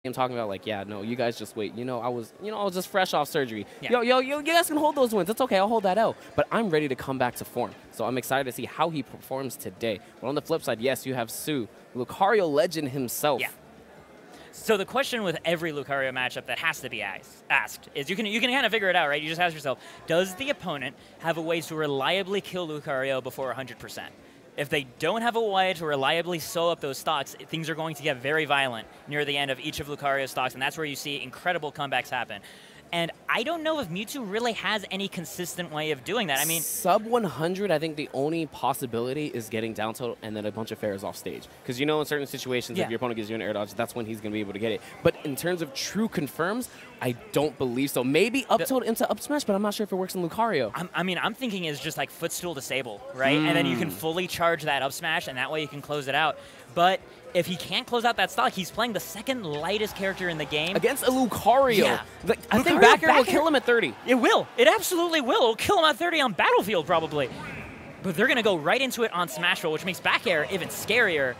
talking about like, yeah, no, you guys just wait. I was just fresh off surgery. Yeah. Yo, you guys can hold those wins. It's okay. I'll hold that out. But I'm ready to come back to form. So I'm excited to see how he performs today. But on the flip side, yes, you have Su, Lucario legend himself. Yeah. So the question with every Lucario matchup that has to be asked is you can kind of figure it out, right? You just ask yourself, does the opponent have a way to reliably kill Lucario before 100%? If they don't have a way to reliably sew up those stocks, things are going to get very violent near the end of each of Lucario's stocks, and that's where you see incredible comebacks happen. And I don't know if Mewtwo really has any consistent way of doing that. I mean, sub 100, I think the only possibility is getting down tilt and then a bunch of fairs off stage. Because in certain situations, if your opponent gives you an air dodge, that's when he's going to be able to get it. But in terms of true confirms, I don't believe so. Maybe up tilt into up smash, but I'm not sure if it works in Lucario. I'm thinking is just like footstool disable, right? And then you can fully charge that up smash, and that way you can close it out. But if he can't close out that stock, he's playing the second lightest character in the game. Against a Lucario. Yeah. I think back air will kill him at 30. It will. It absolutely will. It'll kill him at 30 on Battlefield, probably. But they're going to go right into it on Smashville, which makes back air even scarier.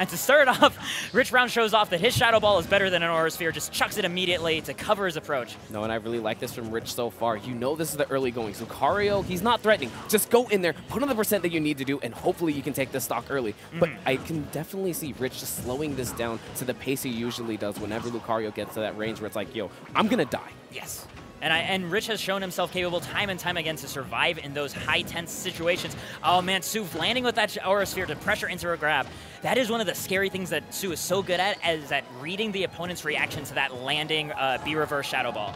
And to start off, Rich Brown shows off that his Shadow Ball is better than an Aura Sphere, just chucks it immediately to cover his approach. No, and I really like this from Rich so far. This is the early goings. Lucario, he's not threatening. Just go in there, put on the percent that you need to do, and hopefully you can take this stock early. But I can definitely see Rich just slowing this down to the pace he usually does whenever Lucario gets to that range where it's like, yo, I'm going to die. Yes. And Rich has shown himself capable time and time again to survive in those high tense situations. Oh man, Su landing with that Aura Sphere to pressure into a grab. That is one of the scary things that Su is so good at, is at reading the opponent's reaction to that landing B-reverse Shadow Ball.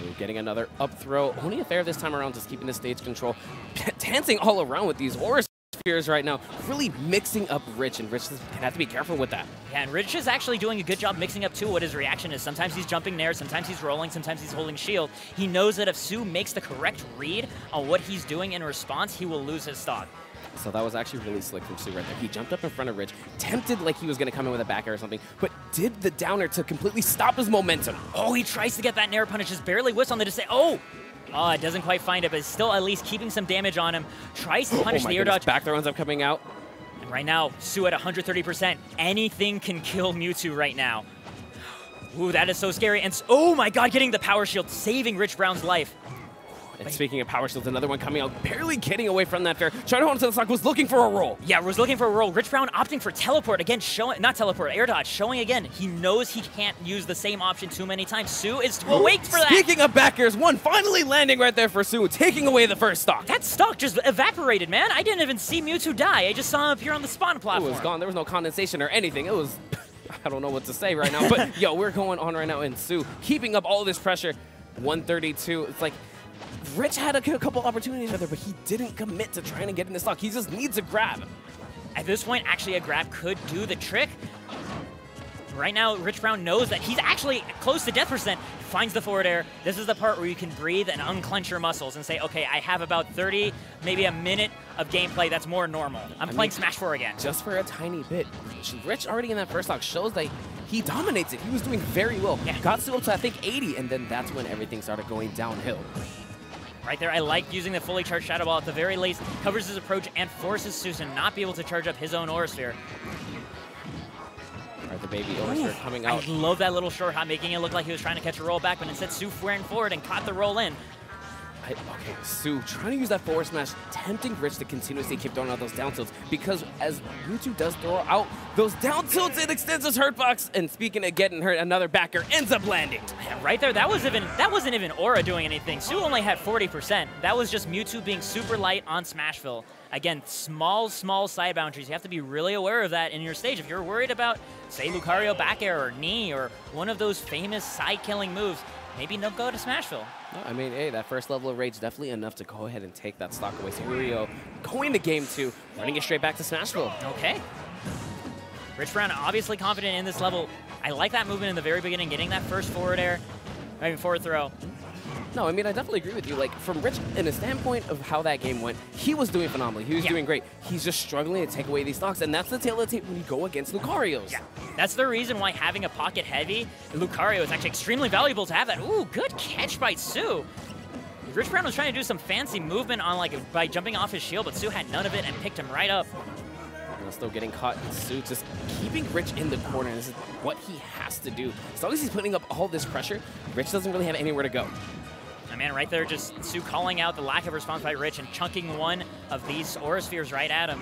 Ooh, getting another up throw. Only a fair this time around, just keeping the stage control. Dancing all around with these Aura Spheres right now, really mixing up Rich, and Rich can have to be careful with that. Yeah, and Rich is actually doing a good job mixing up too what his reaction is. Sometimes he's jumping there, sometimes he's rolling, sometimes he's holding shield. He knows that if Su makes the correct read on what he's doing in response, he will lose his stock. So that was actually really slick from Su right there. He jumped up in front of Rich, tempted like he was going to come in with a back air or something, but did the downer to completely stop his momentum. Oh, he tries to get that Nair punish, just barely whiffs on the display. Oh, it doesn't quite find it, but it's still at least keeping some damage on him. Tries to punish the air dodge. Back throw ends up coming out. And right now, Su at 130%. Anything can kill Mewtwo right now. Ooh, that is so scary. And oh my god, getting the power shield, saving Rich Brown's life. And speaking of power shields, another one coming out, barely getting away from that fair. Trying to hold onto the stock, was looking for a roll. Yeah, was looking for a roll. Rich Brown opting for teleport again, not teleport, air dodge, showing again. He knows he can't use the same option too many times. Su is too awake for that. Speaking of back airs, one finally landing right there for Su, taking away the first stock. That stock just evaporated, man. I didn't even see Mewtwo die. I just saw him appear on the spawn platform. It was gone. There was no condensation or anything. It was, I don't know what to say right now. But yo, we're going on right now, and Su keeping up all this pressure. 132. It's like, Rich had a couple opportunities right there, but he didn't commit to trying to get in the stock. He just needs a grab. At this point, actually, a grab could do the trick. Right now, Rich Brown knows that he's actually close to death percent. Finds the forward air. This is the part where you can breathe and unclench your muscles and say, okay, I have about 30, maybe a minute of gameplay that's more normal. I'm playing Smash 4 again. Just for a tiny bit. Rich already in that first stock shows that he dominates it. He was doing very well. Yeah. Got Su up to, I think, 80, and then that's when everything started going downhill. Right there, I like using the fully charged Shadow Ball at the very least. Covers his approach and forces Su to not be able to charge up his own Aura Sphere. All right, the baby Aura Sphere coming out. I love that little short hop, making it look like he was trying to catch a roll back, but instead Su ran forward and caught the roll in. Okay, Su trying to use that forward smash, tempting Rich to continuously keep throwing out those down tilts, because as Mewtwo does throw out those down tilts, it extends his hurt box, and speaking of getting hurt, another backer ends up landing. Yeah, right there, that wasn't even Aura doing anything. Su only had 40%. That was just Mewtwo being super light on Smashville. Again, small side boundaries. You have to be really aware of that in your stage. If you're worried about, say, Lucario back air or knee or one of those famous side-killing moves, maybe don't go to Smashville. No, I mean, hey, that first level of rage definitely enough to go ahead and take that stock away. So here we go, going to game 2, running it straight back to Smashville. Okay. Rich Brown obviously confident in this level. I like that movement in the very beginning, getting that first forward throw. No, I mean, I definitely agree with you. Like, from Rich, in a standpoint of how that game went, he was doing phenomenally. He was doing great. He's just struggling to take away these stocks, and that's the tail of the tape when you go against Lucarios. Yeah, that's the reason why having a pocket heavy Lucario is actually extremely valuable to have that. Ooh, good catch by Su. Rich Brown was trying to do some fancy movement on by jumping off his shield, but Su had none of it and picked him right up. Still getting caught in Su, just keeping Rich in the corner. This is what he has to do. As long as he's putting up all this pressure, Rich doesn't really have anywhere to go. Man, right there, just Su calling out the lack of response by Rich and chunking one of these Aura Spheres right at him.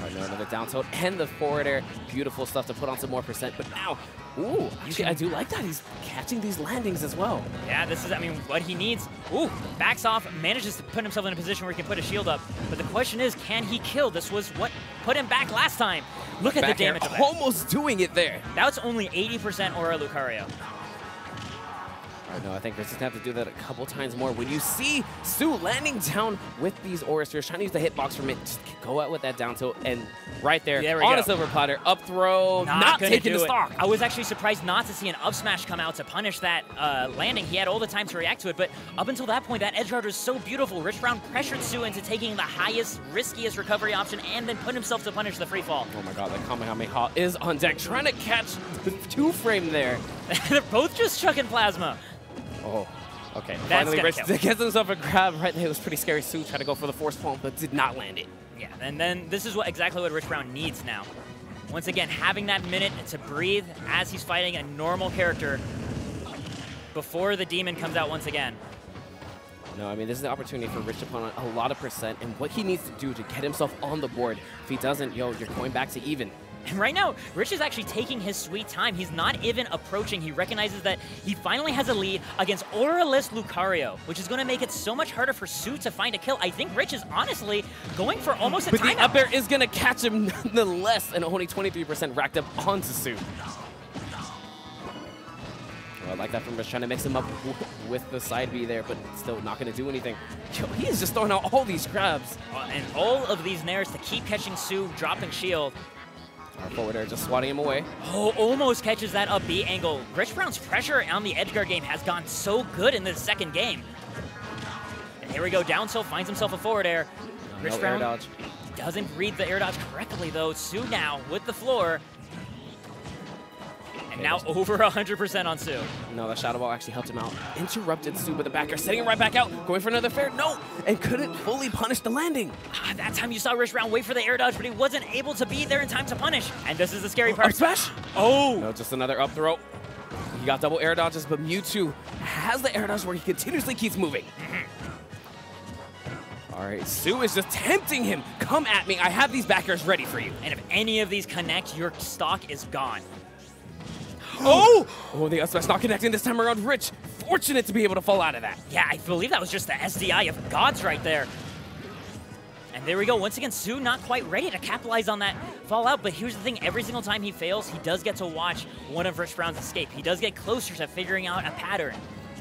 Right now, another down tilt and the forward air. Beautiful stuff to put on some more percent. But now, ooh, actually, I do like that. He's catching these landings as well. Yeah, this is, I mean, what he needs. Ooh, backs off, manages to put himself in a position where he can put a shield up. But the question is, can he kill? This was what put him back last time. Look at the damage of that. Almost doing it there. That's only 80% Aura Lucario. No, I think we're just going to have to do that a couple times more. When you see Su landing down with these Aura Spheres, trying to use the hitbox from it, just go out with that down tilt, and right there on a silver platter, up throw, not taking the stock. I was actually surprised not to see an up smash come out to punish that landing. He had all the time to react to it, but up until that point, that edge guard was so beautiful. Rich Brown pressured Su into taking the highest, riskiest recovery option, and then put himself to punish the free fall. Oh my god, that Kamehameha is on deck, trying to catch the two-frame there. They're both just chucking plasma. Oh, okay. That's finally, Rich kill. gets himself a grab right there. It was pretty scary. Su tried to go for the force palm, but did not land it. Yeah, and then this is exactly what Rich Brown needs now. Once again, having that minute to breathe as he's fighting a normal character before the demon comes out once again. No, I mean, this is the opportunity for Rich to put on a lot of percent, and what he needs to do to get himself on the board. If he doesn't, yo, you're going back to even. And right now, Rich is actually taking his sweet time. He's not even approaching. He recognizes that he finally has a lead against Aura-less Lucario, which is going to make it so much harder for Su to find a kill. I think Rich is honestly going for almost a timeout. But the up air is going to catch him nonetheless, and only 23% racked up onto Su. I like that from Rich, trying to mix him up with the side B there, but still not going to do anything. Yo, he is just throwing out all these grabs. And all of these nairs to keep catching Su, dropping shield. Our forward air just swatting him away. Oh, almost catches that up B angle. Rich Brown's pressure on the edge guard game has gone so good in this second game. And here we go, down tilt, finds himself a forward air. Rich Brown air dodge. Doesn't read the air dodge correctly though. Su now with the floor. And now over 100% on Su. No, the Shadow Ball actually helped him out. Interrupted Su with the back air, setting him right back out, going for another fair. No, and couldn't fully punish the landing. That time you saw Rich Brown wait for the air dodge, but he wasn't able to be there in time to punish. And this is the scary part. Up smash. Oh. No, just another up throw. He got double air dodges, but Mewtwo has the air dodge where he continuously keeps moving. All right, Su is just tempting him. Come at me. I have these back airs ready for you. And if any of these connect, your stock is gone. Oh! Oh, the up smash not connecting this time around. Rich, fortunate to be able to fall out of that. Yeah, I believe that was just the SDI of gods right there. And there we go. Once again, Su not quite ready to capitalize on that fallout. But here's the thing. Every single time he fails, he does get to watch one of Rich Brown's escape. He does get closer to figuring out a pattern.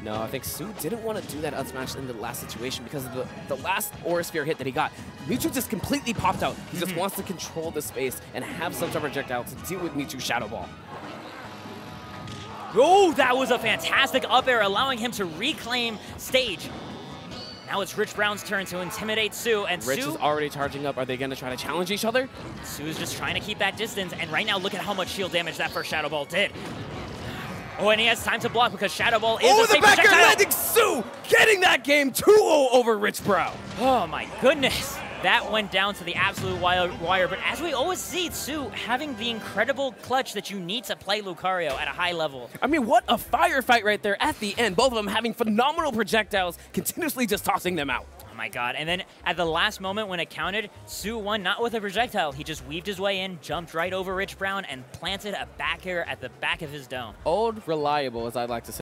No, I think Su didn't want to do that up smash in the last situation because of the last Aura Sphere hit that he got. Mewtwo just completely popped out. He just wants to control the space and have some sort of projectile to deal with Mewtwo's Shadow Ball. Oh, that was a fantastic up air, allowing him to reclaim stage. Now it's Rich Brown's turn to intimidate Su, and Rich is already charging up. Are they going to try to challenge each other? Su's just trying to keep that distance, and right now, look at how much shield damage that first Shadow Ball did. Oh, and he has time to block because Shadow Ball is a safe back air projectile. landing. Su getting that game 2-0 over Rich Brown. Oh my goodness. That went down to the absolute wire, but as we always see, Su having the incredible clutch that you need to play Lucario at a high level. I mean, what a firefight right there at the end. Both of them having phenomenal projectiles, continuously just tossing them out. Oh my god, and then at the last moment when it counted, Su won not with a projectile. He just weaved his way in, jumped right over Rich Brown, and planted a back air at the back of his dome. Old reliable, as I like to say.